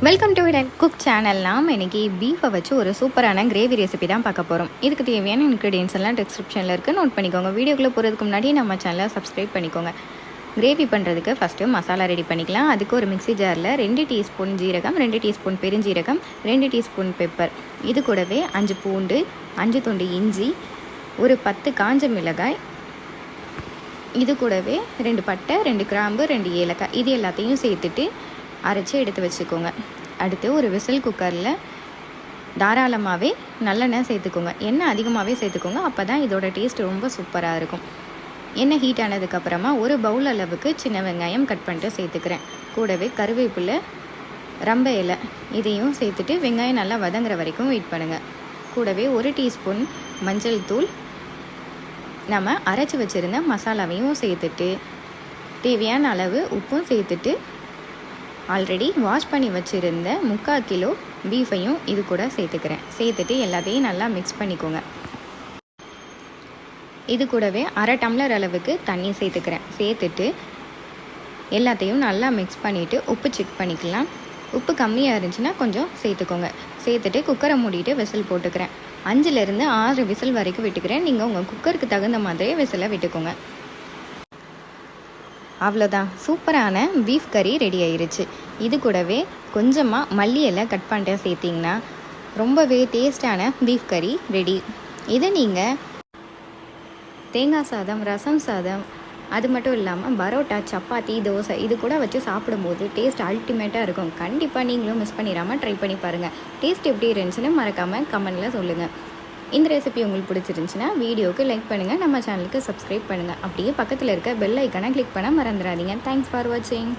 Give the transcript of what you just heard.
Welcome to cook channel. நாம் இன்றைக்கி பீஃபை வச்சு ஒரு சூப்பரான கிரேவி ரெசிபி தான் பார்க்க போகிறோம். இதுக்கு தேவையான இன்க்ரீடியன்ஸ் எல்லாம் டிஸ்கிரிப்ஷனில் இருக்குது, நோட் பண்ணிக்கோங்க. வீடியோக்குள்ளே போகிறதுக்கு முன்னாடி நம்ம சேனலை சப்ஸ்கிரைப் பண்ணிக்கோங்க. கிரேவி பண்ணுறதுக்கு ஃபஸ்ட்டு மசாலா ரெடி பண்ணிக்கலாம். அதுக்கு ஒரு மிக்ஸி ஜாரில் 2 டீஸ்பூன் ஜீரகம், 2 டீஸ்பூன் பெருஞ்சீரகம், 2 டீஸ்பூன் பெப்பர், இது கூடவே 5 பூண்டு, 5 துண்டு இஞ்சி, ஒரு 10 காஞ்ச மிளகாய், இது கூடவே 2 பட்டை, 2 கிராம்பு, 2 ஏலக்காய், இது எல்லாத்தையும் சேர்த்துட்டு அரைச்சி எடுத்து வச்சுக்கோங்க. அடுத்து ஒரு விசில் குக்கரில் தாராளமாகவே நல்லெண்ணெய் சேர்த்துக்கோங்க. எண்ணெய் அதிகமாகவே சேர்த்துக்கோங்க, அப்போ தான் இதோட டேஸ்ட் ரொம்ப சூப்பராக இருக்கும். எண்ணெய் ஹீட் ஆனதுக்கப்புறமா ஒரு பவுல் அளவுக்கு சின்ன வெங்காயம் கட் பண்ணிட்டு சேர்த்துக்கிறேன். கூடவே கருவேப்பிலை, ரம்ப இலை, இதையும் சேர்த்துட்டு வெங்காயம் நல்லா வதங்குற வரைக்கும் வெயிட் பண்ணுங்கள். கூடவே 1 டீஸ்பூன் மஞ்சள் தூள், நம்ம அரைச்சி வச்சுருந்த மசாலாவையும் சேர்த்துட்டு தேவையான அளவு உப்பும் சேர்த்துட்டு ஆல்ரெடி வாஷ் பண்ணி வச்சுருந்த 3/4 கிலோ பீஃபையும் இது கூட சேர்த்துக்கிறேன். சேர்த்துட்டு எல்லாத்தையும் நல்லா மிக்ஸ் பண்ணிக்கோங்க. இது கூடவே 1/2 டம்ளர் அளவுக்கு தண்ணி சேர்த்துக்கிறேன். சேர்த்துட்டு எல்லாத்தையும் நல்லா மிக்ஸ் பண்ணிவிட்டு உப்பு செக் பண்ணிக்கலாம். உப்பு கம்மியாக இருந்துச்சுன்னா கொஞ்சம் சேர்த்துக்கோங்க. சேர்த்துட்டு குக்கரை மூடிட்டு விசில் போட்டுக்கிறேன். 5லேருந்து 6 விசில் வரைக்கும் விட்டுக்கிறேன். நீங்கள் உங்கள் குக்கருக்கு தகுந்த மாதிரியே விசிலை விட்டுக்கோங்க. அவ்வளோதான், சூப்பரான பீஃப் கறி ரெடி ஆயிருச்சு. இது கூடவே கொஞ்சமாக மல்லி இலை கட் பண்ணிட்டு சேர்த்திங்கன்னா ரொம்பவே டேஸ்டான பீஃப் கறி ரெடி. இதை நீங்கள் தேங்காய் சாதம், ரசம் சாதம், அது மட்டும் இல்லாமல் பரோட்டா, சப்பாத்தி, தோசை இது கூட வச்சு சாப்பிடும்போது டேஸ்ட் அல்டிமேட்டாக இருக்கும். கண்டிப்பாக நீங்களும் மிஸ் பண்ணிடாமல் ட்ரை பண்ணி பாருங்கள். டேஸ்ட் எப்படி இருந்துச்சுன்னு மறக்காமல் கமெண்டில் சொல்லுங்கள். இந்த ரெசிபி உங்களுக்கு பிடிச்சிருந்துச்சுன்னா வீடியோவுக்கு லைக் பண்ணுங்கள், நம்ம சேனலுக்கு சப்ஸ்கிரைப் பண்ணுங்கள். அப்படியே பக்கத்தில் இருக்க பெல் ஐக்கானை கிளிக் பண்ண மறந்துடாதீங்க. தேங்க்ஸ் ஃபார் வாட்சிங்.